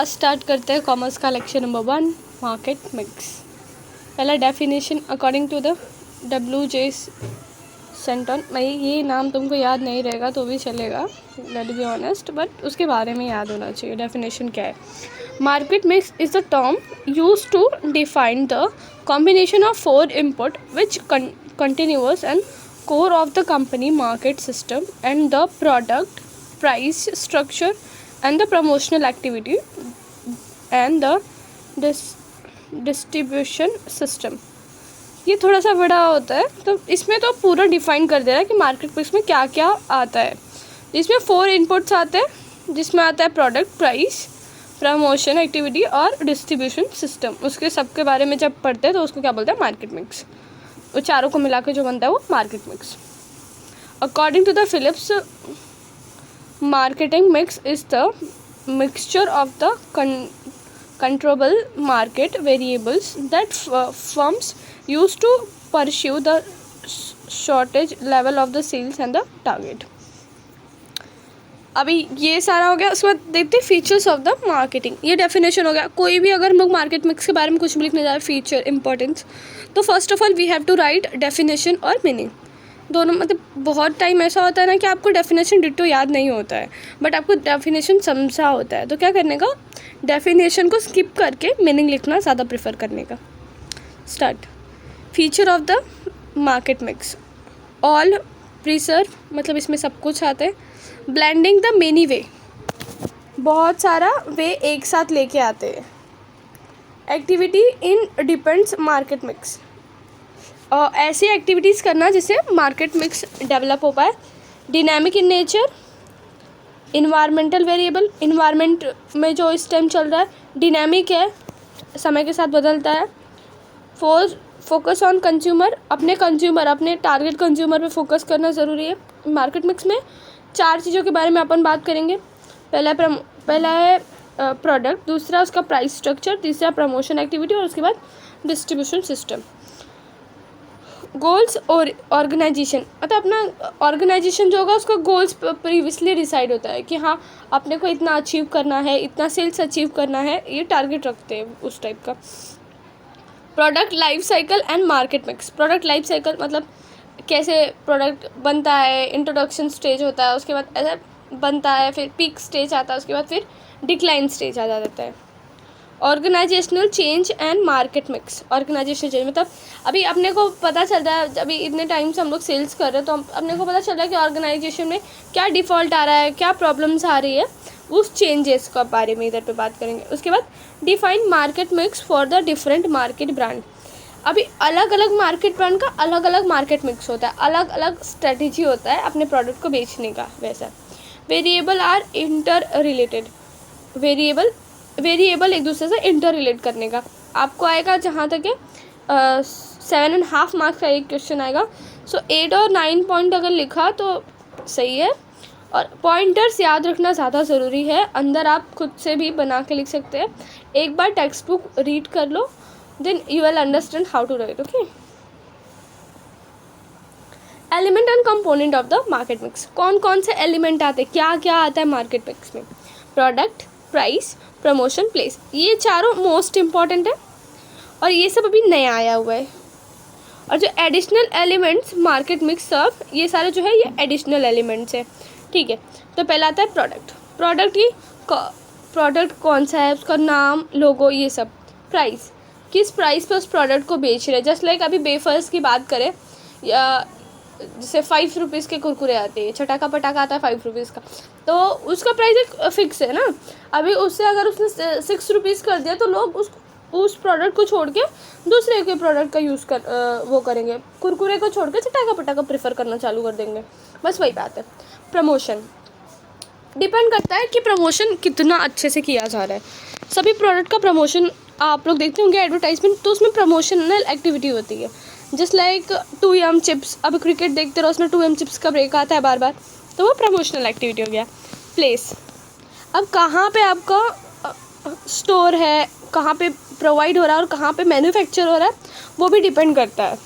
आज स्टार्ट करते हैं कॉमर्स का लेक्चर नंबर 1, मार्केट मिक्स। पहला definition according to the W.J. Stanton. मैं ये नाम तुमको याद नहीं रहेगा तो भी चलेगा, लेट बी ऑनेस्ट, बट उसके बारे में याद होना चाहिए। डेफिनेशन क्या है? Market mix is the term use to define the combination of 4 input which continuous and core of the company market system and the product price structure and the promotional activity and the distribution system। ये थोड़ा सा बड़ा होता है, तो इसमें तो पूरा डिफाइन कर दे रहा है कि मार्केट मिक्स में क्या क्या आता है। इसमें 4 इनपुट्स आते हैं, जिसमें आता है प्रोडक्ट, प्राइस, प्रमोशन एक्टिविटी और डिस्ट्रीब्यूशन सिस्टम। उसके सबके बारे में जब पढ़ते हैं तो उसको क्या बोलते हैं? Market mix. वो चारों को मिला के जो बनता है वो market mix. According to the Philips, marketing mix is the mixture of the controllable market variables that firms use to pursue the shortage level of the sales and the target। अभी ये सारा हो गया। उसके बाद देखते हैं फीचर्स ऑफ द मार्केटिंग। ये डेफिनेशन हो गया। कोई भी अगर हम लोग मार्केट मिक्स के बारे में कुछ भी लिखने जा रहे हैं, फीचर, इंपॉर्टेंस, तो first of all we have to write definition और मीनिंग दोनों। मतलब बहुत टाइम ऐसा होता है ना कि आपको डेफिनेशन डिट्टो याद नहीं होता है, बट आपको डेफिनेशन समझा होता है, तो क्या करने का? डेफिनेशन को स्किप करके मीनिंग लिखना ज़्यादा प्रेफर करने का। Start. Feature of the market mix, all preserve, मतलब इसमें सब कुछ आता है। ब्लेंडिंग द मेनी वे, बहुत सारा वे एक साथ लेके आते हैं। Activity in depends market mix, ऐसी एक्टिविटीज़ करना जिससे मार्केट मिक्स डेवलप हो पाए। Dynamic in nature, environmental variable, environment में जो इस टाइम चल रहा है डिनामिक है, समय के साथ बदलता है। फोकस ऑन कंज्यूमर, अपने टारगेट कंज्यूमर पे फोकस करना ज़रूरी है। मार्केट मिक्स में 4 चीज़ों के बारे में अपन बात करेंगे। पहला है प्रोडक्ट, दूसरा उसका प्राइस स्ट्रक्चर, तीसरा प्रमोशन एक्टिविटी और उसके बाद डिस्ट्रीब्यूशन सिस्टम। गोल्स और ऑर्गेनाइजेशन, मतलब अपना ऑर्गेनाइजेशन जो होगा उसका गोल्स प्रीवियसली डिसाइड होता है कि हाँ अपने को इतना अचीव करना है, इतना सेल्स अचीव करना है, ये टारगेट रखते हैं उस टाइप का। Product life cycle and market mix. Product life cycle मतलब कैसे प्रोडक्ट बनता है, इंट्रोडक्शन स्टेज होता है, उसके बाद ऐसा बनता है, फिर पीक स्टेज आता है, उसके बाद फिर डिक्लाइन स्टेज आ जाता है। Organisational change and market mix. Organisational change मतलब अभी अपने को पता चल रहा है, अभी इतने टाइम से हम लोग सेल्स कर रहे हैं तो अपने को पता चल रहा है कि ऑर्गेनाइजेशन में क्या डिफ़ॉल्ट आ रहा है, क्या प्रॉब्लम्स आ रही है, उस चेंजेस के बारे में इधर पे बात करेंगे। उसके बाद define market mix for the different market brand. अभी अलग अलग मार्केट ब्रांड का अलग अलग मार्केट मिक्स होता है, अलग अलग स्ट्रेटेजी होता है अपने प्रोडक्ट को बेचने का। वैसा variable are interrelated, variable एक दूसरे से इंटर रिलेट करने का। आपको आएगा जहाँ तक है 7.5 मार्क्स का एक क्वेश्चन आएगा। सो 8 और 9 पॉइंट अगर लिखा तो सही है, और पॉइंटर्स याद रखना ज़्यादा ज़रूरी है। अंदर आप खुद से भी बना के लिख सकते हैं। एक बार टेक्स्ट बुक रीड कर लो, then you will understand how to write. Okay, element and component of the market mix. कौन कौन से एलिमेंट आते हैं, क्या क्या आता है मार्केट मिक्स में? प्रोडक्ट, प्राइस, प्रमोशन, प्लेस, ये चारों मोस्ट इम्पॉर्टेंट है और ये सब अभी नया आया हुआ है। और जो एडिशनल एलिमेंट्स मार्केट मिक्स सर्व, ये सारे जो है ये एडिशनल एलिमेंट्स है। ठीक है, तो पहला आता है प्रोडक्ट। प्रोडक्ट कौन सा है, उसका नाम, लोगो, ये सब। प्राइस, किस प्राइस पे उस प्रोडक्ट को बेच रहे हैं। जस्ट लाइक अभी बेफर्स की बात करें, या जैसे 5 रुपीज़ के कुरकुरे आते हैं, छटाका पटाका आता है 5 रुपीज़ का, तो उसका प्राइस एक फिक्स है ना। अभी उससे अगर उसने 6 रुपीज़ कर दिया तो लोग उस प्रोडक्ट को छोड़ के दूसरे के प्रोडक्ट का यूज़ वो करेंगे। कुरकुरे को छोड़ के छटाका पटाका प्रेफर करना चालू कर देंगे। बस वही बात है। प्रमोशन डिपेंड करता है कि प्रमोशन कितना अच्छे से किया जा रहा है। सभी प्रोडक्ट का प्रमोशन आप लोग देखते होंगे एडवर्टाइजमेंट, तो उसमें प्रमोशनल एक्टिविटी होती है। जस्ट लाइक 2M चिप्स, अब क्रिकेट देखते रहो उसमें 2M चिप्स का ब्रेक आता है बार बार, तो वो प्रमोशनल एक्टिविटी हो गया। प्लेस, अब कहाँ पे आपका स्टोर है, कहाँ पे प्रोवाइड हो रहा है और कहाँ पे मैन्युफैक्चर हो रहा है, वो भी डिपेंड करता है।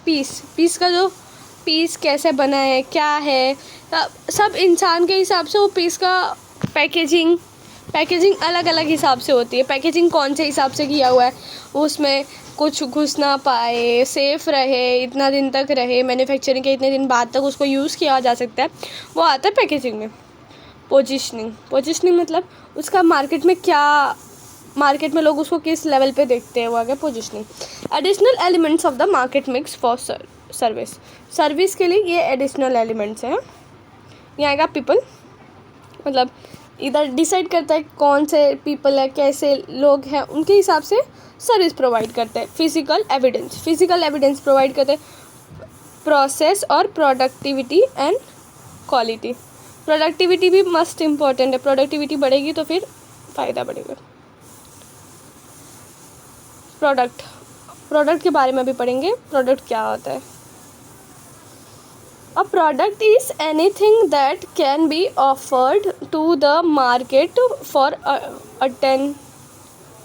पीस का जो पीस कैसे बना है, क्या है, सब इंसान के हिसाब से वो पीस का पैकेजिंग, पैकेजिंग अलग अलग हिसाब से होती है। पैकेजिंग कौन से हिसाब से किया हुआ है, उसमें कुछ घुस ना पाए, सेफ़ रहे, इतना दिन तक रहे, मैन्युफैक्चरिंग के इतने दिन बाद तक उसको यूज़ किया जा सकता है, वो आता है पैकेजिंग में। पोजीशनिंग, पोजीशनिंग मतलब उसका मार्केट में क्या, मार्केट में लोग उसको किस लेवल पे देखते हैं, वो आ गया positioning. Additional elements of the market mix for service, service के लिए ये एडिशनल एलिमेंट्स हैं। ये आएगा पीपल, मतलब इधर डिसाइड करता है कौन से पीपल है, कैसे लोग हैं, उनके हिसाब से सर्विस प्रोवाइड करते हैं। Physical evidence, physical evidence provide करते हैं। प्रोसेस और प्रोडक्टिविटी एंड क्वालिटी, प्रोडक्टिविटी भी मस्ट इम्पॉर्टेंट है, प्रोडक्टिविटी बढ़ेगी तो फिर फ़ायदा बढ़ेगा। प्रोडक्ट, प्रोडक्ट के बारे में भी पढ़ेंगे, प्रोडक्ट क्या होता है। A product is anything that can be offered to the market for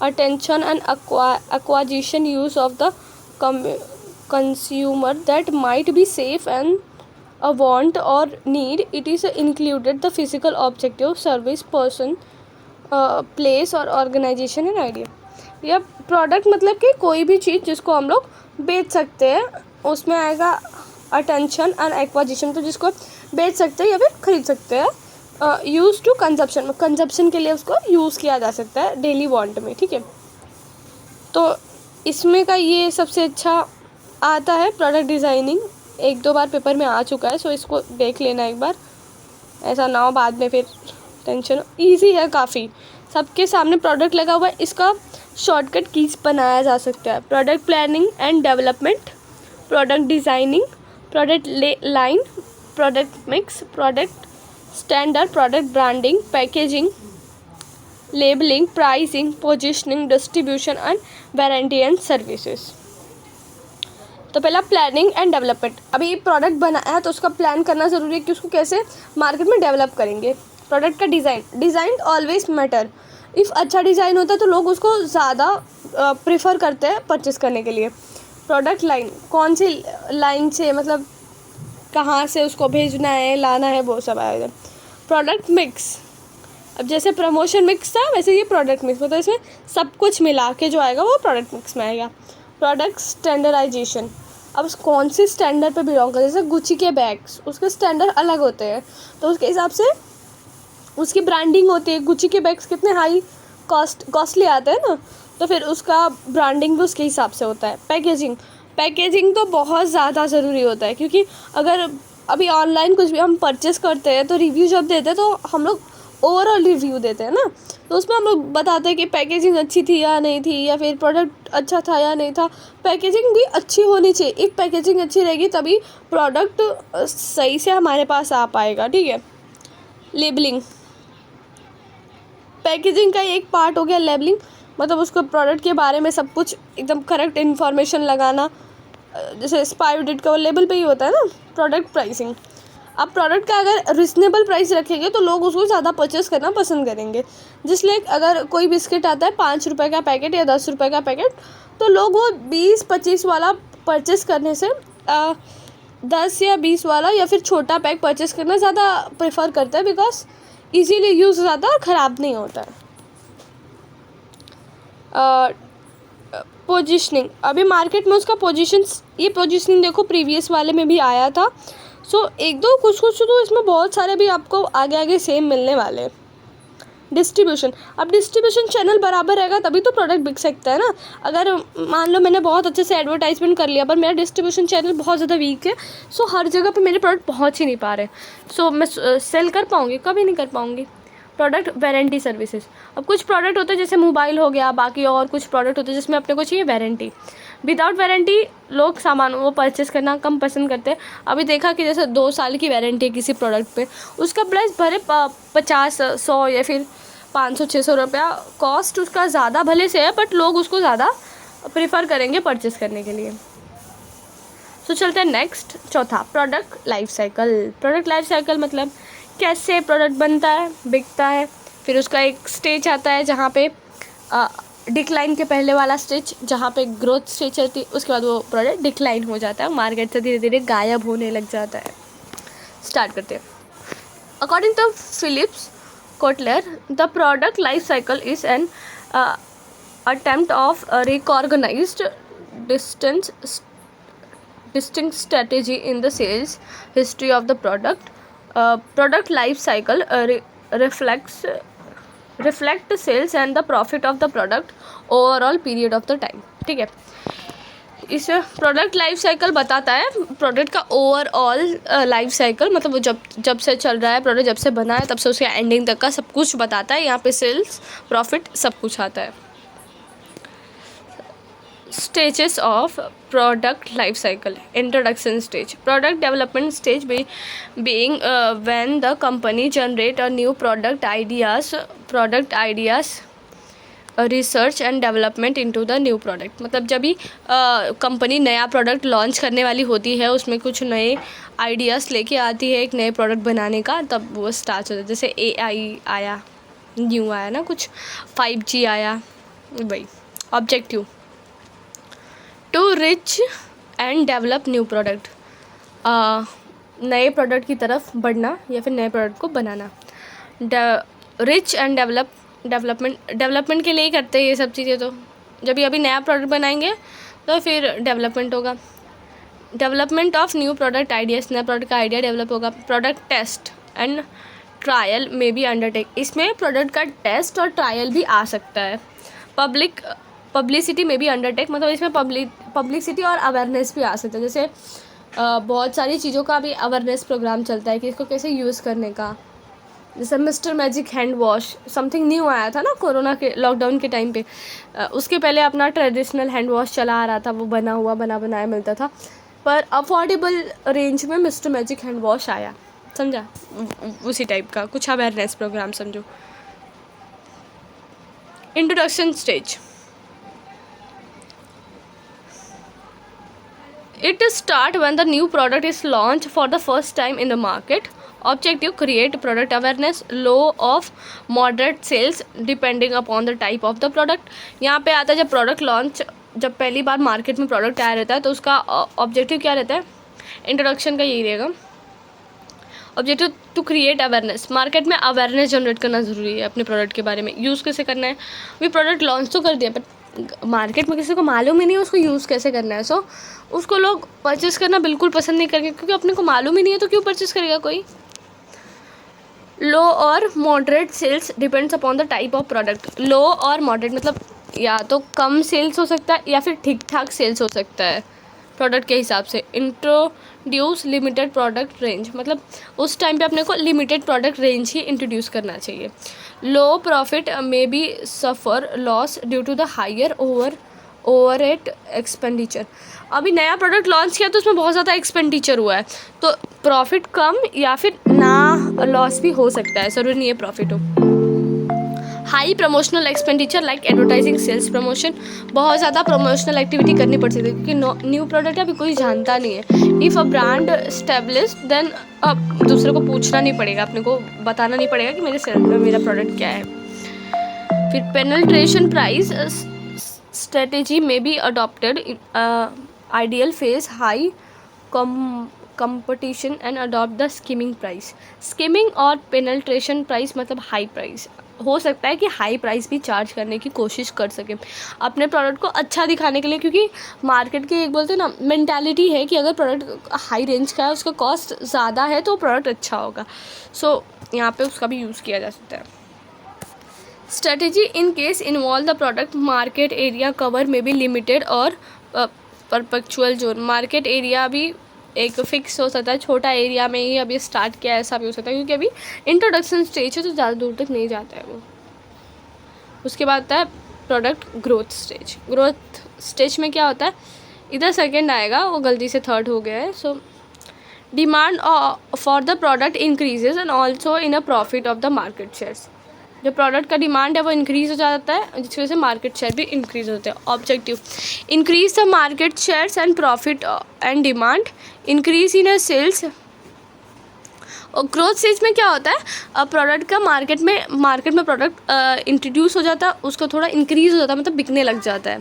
attention and acquisition use of the consumer that might be safe and a want or need. It is included the physical objective, service, person, place और organization and idea. यह product मतलब कि कोई भी चीज़ जिसको हम लोग बेच सकते हैं, उसमें आएगा अटेंशन एंड एक्वाजिशन, तो जिसको बेच सकते हैं या फिर खरीद सकते हैं। यूज़ टू कंजप्शन, कंजप्शन के लिए उसको यूज़ किया जा सकता है डेली वांट में, ठीक है। तो इसमें का ये सबसे अच्छा आता है प्रोडक्ट डिज़ाइनिंग, एक दो बार पेपर में आ चुका है, सो इसको देख लेना एक बार, ऐसा ना हो बाद में फिर टेंशन। ईजी है काफ़ी, सबके सामने प्रोडक्ट लगा हुआ है, इसका शॉर्टकट कीज बनाया जा सकता है। Product planning and development, product designing, product line, product mix, product standard, product branding, packaging, labelling, pricing, positioning, distribution and warranty and services. तो पहला प्लानिंग एंड डेवलपमेंट, अभी प्रोडक्ट बनाया है तो उसका प्लान करना ज़रूरी है कि उसको कैसे मार्केट में डेवलप करेंगे। प्रोडक्ट का design, design always matter, if अच्छा डिज़ाइन होता है तो लोग उसको ज़्यादा प्रेफर करते हैं परचेस करने के लिए। प्रोडक्ट लाइन, कौन सी लाइन से, मतलब कहाँ से उसको भेजना है, लाना है, वो सब आएगा। प्रोडक्ट मिक्स, अब जैसे प्रमोशन मिक्स था वैसे ये प्रोडक्ट मिक्स, मतलब इसमें सब कुछ मिला के जो आएगा वो प्रोडक्ट मिक्स में आएगा। प्रोडक्ट स्टैंडर्डाइजेशन, अब कौन से स्टैंडर्ड पे बिलोंग करते हैं, जैसे गुची के बैग्स, उसके स्टैंडर्ड अलग होते हैं तो उसके हिसाब से उसकी ब्रांडिंग होती है। गुची के बैग्स कितने हाई कॉस्टली आते हैं ना, तो फिर उसका ब्रांडिंग भी उसके हिसाब से होता है। पैकेजिंग, पैकेजिंग तो बहुत ज़्यादा ज़रूरी होता है, क्योंकि अगर अभी ऑनलाइन कुछ भी हम परचेस करते हैं तो रिव्यू जब देते हैं तो हम लोग ओवरऑल रिव्यू देते हैं ना, तो उसमें हम लोग बताते हैं कि पैकेजिंग अच्छी थी या नहीं थी, या फिर प्रोडक्ट अच्छा था या नहीं था। पैकेजिंग भी अच्छी होनी चाहिए, एक पैकेजिंग अच्छी रहेगी तभी प्रोडक्ट सही से हमारे पास आ पाएगा, ठीक है। लेबलिंग, पैकेजिंग का एक पार्ट हो गया लेबलिंग, मतलब उसको प्रोडक्ट के बारे में सब कुछ एकदम करेक्ट इन्फॉर्मेशन लगाना, जैसे एक्सपायरी डेट का वो लेबल पे ही होता है ना। प्रोडक्ट प्राइसिंग, अब प्रोडक्ट का अगर रिजनेबल प्राइस रखेंगे तो लोग उसको ज़्यादा परचेस करना पसंद करेंगे। जिसलिए अगर कोई बिस्किट आता है 5 रुपये का पैकेट या 10 रुपये का पैकेट, तो लोग वो 20-25 वाला परचेस करने से 10 या 20 वाला या फिर छोटा पैक परचेस करना ज़्यादा प्रेफर करता है, बिकॉज इजीली यूज़ हो जाता है और ख़राब नहीं होता है। पोजीशनिंग, अभी मार्केट में उसका पोजीशंस, ये पोजीशनिंग देखो प्रीवियस वाले में भी आया था, सो एक दो कुछ तो इसमें बहुत सारे भी आपको आगे आगे सेम मिलने वाले हैं। डिस्ट्रीब्यूशन, अब डिस्ट्रीब्यूशन चैनल बराबर रहेगा तभी तो प्रोडक्ट बिक सकता है ना। अगर मान लो मैंने बहुत अच्छे से एडवर्टाइजमेंट कर लिया पर मेरा डिस्ट्रीब्यूशन चैनल बहुत ज़्यादा वीक है, सो हर जगह पे मेरे प्रोडक्ट पहुंच ही नहीं पा रहे, सो मैं सेल कर पाऊँगी, कभी नहीं कर पाऊँगी। प्रोडक्ट वारंटी सर्विसेज, अब कुछ प्रोडक्ट होते हैं जैसे मोबाइल हो गया, बाकी और कुछ प्रोडक्ट होते हैं जिसमें अपने को चाहिए वारंटी। विदाउट वारंटी लोग सामान वो परचेस करना कम पसंद करते हैं। अभी देखा कि जैसे 2 साल की वारंटी है किसी प्रोडक्ट पे, उसका प्राइस भले 50-100 या फिर 500-600 रुपया कॉस्ट उसका ज़्यादा भले से है, बट लोग उसको ज़्यादा प्रेफर करेंगे परचेस करने के लिए। तो चलते हैं नेक्स्ट, चौथा, product life cycle. Product life cycle मतलब कैसे प्रोडक्ट बनता है, बिकता है, फिर उसका एक स्टेज आता है जहाँ पे डिक्लाइन के पहले वाला स्टेज जहाँ पे ग्रोथ स्टेज चलती है, उसके बाद वो प्रोडक्ट डिक्लाइन हो जाता है, मार्केट से धीरे धीरे गायब होने लग जाता है। स्टार्ट करते हैं। According to Philips, Kotler, the product life cycle is an attempt of a recognized distinct strategy in the sales history of the product. Product life cycle reflects sales and the profit of the product overall period of the time. ठीक है, इस product life cycle बताता है product का overall life cycle, मतलब वो जब से चल रहा है प्रोडक्ट, जब से बना है तब से उसके एंडिंग तक का सब कुछ बताता है. यहाँ पे सेल्स प्रॉफिट सब कुछ आता है. Stages of product life cycle. Introduction stage. Product development stage being when the company generate a new product ideas, research and development into the new product. मतलब जब भी कंपनी नया प्रोडक्ट लॉन्च करने वाली होती है, उसमें कुछ नए आइडियाज़ लेके आती है एक नए प्रोडक्ट बनाने का, तब वो स्टार्ट होता है. जैसे AI आया, न्यू आया ना, कुछ 5G आया, वही. Objective to reach and develop new product. नए प्रोडक्ट की तरफ बढ़ना या फिर नए प्रोडक्ट को बनाना. रिच एंड डेवलपमेंट के लिए ही करते हैं ये सब चीज़ें. तो जब भी अभी नया प्रोडक्ट बनाएंगे तो फिर डेवलपमेंट होगा. Development of new product ideas, नया प्रोडक्ट का आइडिया डेवलप होगा. प्रोडक्ट टेस्ट एंड ट्रायल में भी अंडरटेक. इसमें प्रोडक्ट का टेस्ट और ट्रायल भी आ सकता है. पब्लिसिटी में भी अंडरटेक, मतलब इसमें पब्लिसिटी और अवेयरनेस भी आ सकता है. जैसे बहुत सारी चीज़ों का भी अवेयरनेस प्रोग्राम चलता है कि इसको कैसे यूज़ करने का. जैसे mister magic hand wash something new आया था ना कोरोना के लॉकडाउन के टाइम पे. उसके पहले अपना ट्रेडिशनल हैंड वॉश चला आ रहा था, वो बना बनाया मिलता था, पर अफोर्डेबल रेंज में मिस्टर मैजिक हैंड वॉश आया, समझा. उसी टाइप का कुछ अवेयरनेस प्रोग्राम समझो. Introduction stage. It start when the new product is launched for the first time in the market. Objective: create product awareness. Low of moderate sales depending upon the type of the product. यहाँ पे आता है जब product launch, जब पहली बार market में product आया रहता है तो उसका ऑब्जेक्टिव क्या रहता है. इंट्रोडक्शन का यही रहेगा. Objective to create awareness. Market में अवेयरनेस जनरेट करना ज़रूरी है अपने प्रोडक्ट के बारे में. यूज़ कैसे करना है, अभी प्रोडक्ट लॉन्च तो कर दिया पर मार्केट में किसी को मालूम ही नहीं है उसको यूज़ कैसे करना है. सो उसको लोग परचेस करना बिल्कुल पसंद नहीं करेंगे, क्योंकि अपने को मालूम ही नहीं है तो क्यों परचेस करेगा कोई. लो और moderate sales depends upon the type of product. Low और मॉडरेट मतलब या तो कम सेल्स हो सकता है या फिर ठीक ठाक सेल्स हो सकता है प्रोडक्ट के हिसाब से. इंट्रोड्यूस लिमिटेड प्रोडक्ट रेंज, मतलब उस टाइम पे अपने को लिमिटेड प्रोडक्ट रेंज ही इंट्रोड्यूस करना चाहिए. Low profit may be suffer loss due to the higher overhead expenditure. अभी नया प्रोडक्ट लॉन्च किया तो उसमें बहुत ज़्यादा एक्सपेंडिचर हुआ है, तो प्रॉफिट कम या फिर ना लॉस भी हो सकता है, ज़रूरी नहीं है प्रॉफिट हो. High promotional expenditure like advertising, sales promotion. बहुत ज़्यादा प्रमोशनल एक्टिविटी करनी पड़ सकती है क्योंकि न्यू प्रोडक्ट अभी कोई जानता नहीं है. If a brand established then अब दूसरे को पूछना नहीं पड़ेगा, अपने को बताना नहीं पड़ेगा कि मेरा प्रोडक्ट क्या है. फिर पेनिट्रेशन प्राइस स्ट्रेटेजी में be adopted. Ideal face high competition and adopt the skimming price. Skimming और पेनिट्रेशन प्राइस मतलब हाई प्राइस. हो सकता है कि हाई प्राइस भी चार्ज करने की कोशिश कर सके अपने प्रोडक्ट को अच्छा दिखाने के लिए, क्योंकि मार्केट की एक बोलते हैं ना मेंटालिटी है कि अगर प्रोडक्ट हाई रेंज का है, उसका कॉस्ट ज़्यादा है तो प्रोडक्ट अच्छा होगा. सो यहाँ पे उसका भी यूज़ किया जा सकता है. Strategy in case involve the product market area cover में भी लिमिटेड और परपेचुअल जोन. मार्केट एरिया भी एक फिक्स हो सकता है, छोटा एरिया में ही अभी स्टार्ट किया ऐसा भी हो सकता है, क्योंकि अभी इंट्रोडक्शन स्टेज है तो ज़्यादा दूर तक नहीं जाता है वो. उसके बाद आता है product growth stage. Growth stage में क्या होता है, इधर सेकंड आएगा, वो गलती से थर्ड हो गया है. So demand for the product increases and also in a profit of the market shares. जो प्रोडक्ट का डिमांड है वो इंक्रीज़ हो जाता है, जिसकी वजह से मार्केट शेयर भी इंक्रीज़ होते हैं. Objective: increase the market shares and profit and demand. Increase in sales. और ग्रोथ स्टेज में क्या होता है, प्रोडक्ट का मार्केट में प्रोडक्ट इंट्रोड्यूस हो जाता है, उसको थोड़ा इंक्रीज़ हो जाता है, मतलब बिकने लग जाता है.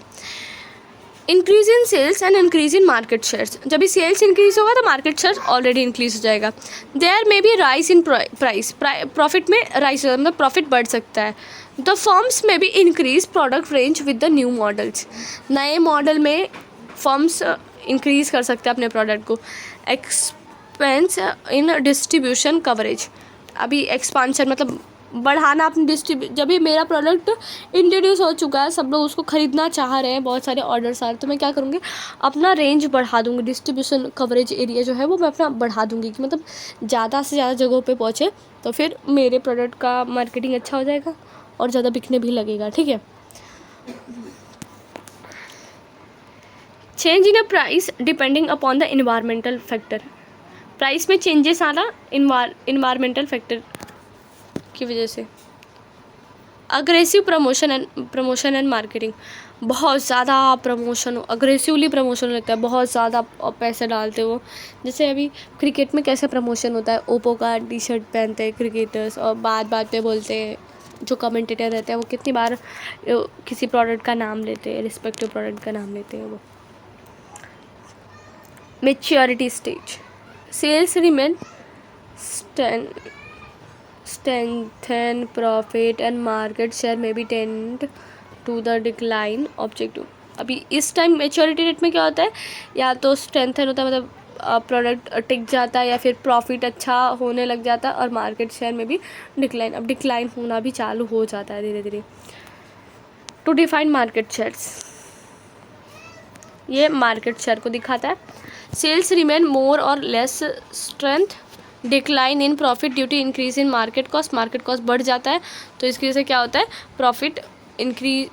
Increase in sales and increase in market shares, जब भी सेल्स इंक्रीज होगा तो मार्केट शेयर ऑलरेडी इंक्रीज हो जाएगा. There may be rise in price, profit में राइज मतलब प्रॉफिट बढ़ सकता है. द फर्म्स में भी increase product range with the new models, नए मॉडल में फर्म्स इंक्रीज कर सकते हैं अपने प्रोडक्ट को. एक्सपेंस इन डिस्ट्रीब्यूशन कवरेज, अभी एक्सपांशन मतलब बढ़ाना अपनी जब भी मेरा प्रोडक्ट इंट्रोड्यूस हो चुका है, सब लोग उसको ख़रीदना चाह रहे हैं, बहुत सारे ऑर्डर्स आ रहे हैं, तो मैं क्या करूँगी, अपना रेंज बढ़ा दूँगी. डिस्ट्रीब्यूशन कवरेज एरिया जो है वो मैं अपना बढ़ा दूँगी कि मतलब ज़्यादा से ज़्यादा जगहों पे पहुँचे, तो फिर मेरे प्रोडक्ट का मार्केटिंग अच्छा हो जाएगा और ज़्यादा बिकने भी लगेगा. ठीक है. Change in a price depending upon the environmental factor, price में चेंजेस आना इन्वायरमेंटल फैक्टर की वजह से. अग्रेसिव प्रमोशन एंड मार्केटिंग, बहुत ज़्यादा प्रमोशन, अग्रेसिवली प्रमोशन लगता है, बहुत ज़्यादा पैसे डालते हो. जैसे अभी क्रिकेट में कैसे प्रमोशन होता है, ओप्पो का टी शर्ट पहनते हैं क्रिकेटर्स और बात पे बोलते हैं, जो कमेंटेटर रहते हैं वो कितनी बार किसी प्रोडक्ट का नाम लेते हैं, रिस्पेक्टिव प्रोडक्ट का नाम लेते हैं वो. Maturity stage, sales remain strengthen profit and market share may be tend to the decline objective. अभी इस टाइम मेच्योरिटी रेट में क्या होता है, या तो स्ट्रेंथन होता है मतलब प्रोडक्ट टिक जाता है, या फिर प्रॉफिट अच्छा होने लग जाता है, और मार्केट शेयर में भी डिक्लाइन, अब डिक्लाइन होना भी चालू हो जाता है धीरे धीरे. टू डिफाइन मार्केट शेयर्स, ये मार्केट शेयर को दिखाता है. सेल्स रिमेन मोर और less strength, decline in profit due to increase in market cost, market cost बढ़ जाता है तो इसकी वजह से क्या होता है, profit increase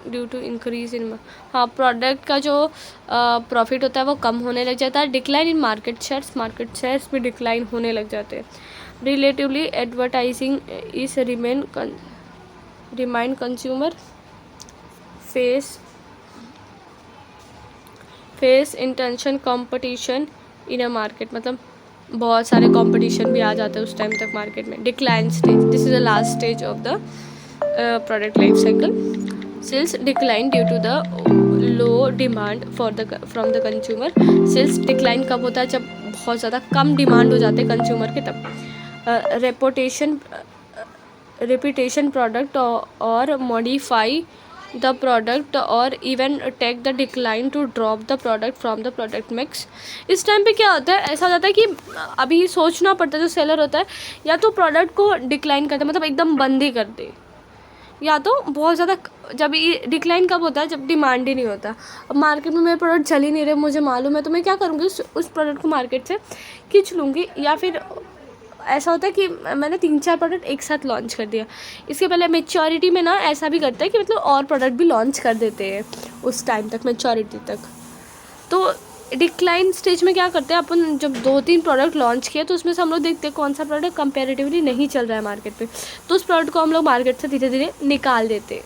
due to increase in, हाँ प्रोडक्ट का जो प्रॉफिट होता है वो कम होने लग जाता है. डिक्लाइन इन मार्केट शेयर्स भी डिक्लाइन होने लग जाते हैं. Relatively advertising is remind consumer face intention competition in a market, मतलब बहुत सारे कंपटीशन भी आ जाते हैं उस टाइम तक मार्केट में. Decline stage, this is the last stage of the product life cycle. Sales decline due to the low demand from the consumer, sales decline कब होता है, जब बहुत ज़्यादा कम डिमांड हो जाते हैं कंज्यूमर के तब. रेपुटेशन प्रोडक्ट और मॉडिफाई द प्रोडक्ट और even take the decline to drop the product from the product mix. इस टाइम पे क्या होता है, ऐसा हो जाता है कि अभी सोचना पड़ता है जो सेलर होता है, या तो प्रोडक्ट को डिक्लाइन करता है मतलब एकदम बंद ही कर दे, या तो बहुत ज़्यादा. जब ये डिक्लाइन कब होता है, जब डिमांड ही नहीं होता. अब मार्केट में मेरे प्रोडक्ट चल ही नहीं रहे, मुझे मालूम है, तो मैं क्या करूँगी, उस प्रोडक्ट को मार्केट से खींच लूँगी. या फिर ऐसा होता है कि मैंने 3-4 प्रोडक्ट एक साथ लॉन्च कर दिया. इसके पहले मेच्योरिटी में ना ऐसा भी करता है कि मतलब और प्रोडक्ट भी लॉन्च कर देते हैं उस टाइम तक, मेच्योरिटी तक. तो डिक्लाइन स्टेज में क्या करते हैं अपन, जब 2-3 प्रोडक्ट लॉन्च किए तो उसमें से हम लोग देखते हैं कौन सा प्रोडक्ट कंपैरेटिवली नहीं चल रहा है मार्केट पे, तो उस प्रोडक्ट को हम लोग मार्केट से धीरे धीरे निकाल देते हैं.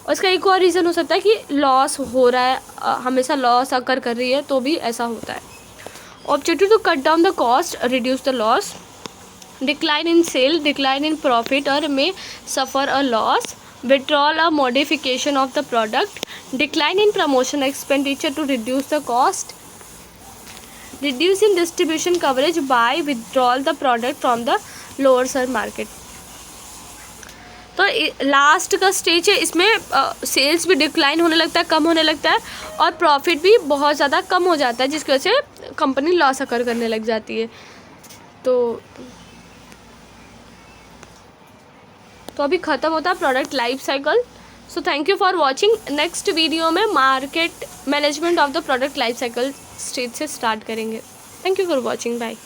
और इसका एक और रीज़न हो सकता है कि लॉस हो रहा है, हमेशा लॉस अकर कर रही है तो भी ऐसा होता है. Objective to cut down the cost, reduce the loss. Decline in sale, decline in profit or may suffer a loss. Withdrawal or modification of the product. Decline in promotion expenditure to reduce the cost. Reduce in distribution coverage by withdrawal the product from the lower sell market. तो last का stage है, इसमें sales भी decline होने लगता है, कम होने लगता है, और प्रॉफिट भी बहुत ज़्यादा कम हो जाता है, जिसकी वजह से कंपनी लॉस अकर करने लग जाती है. तो अभी ख़त्म होता है product life cycle. So thank you for watching. Next video में market management of the product life cycle stage से स्टार्ट करेंगे. Thank you for watching. Bye.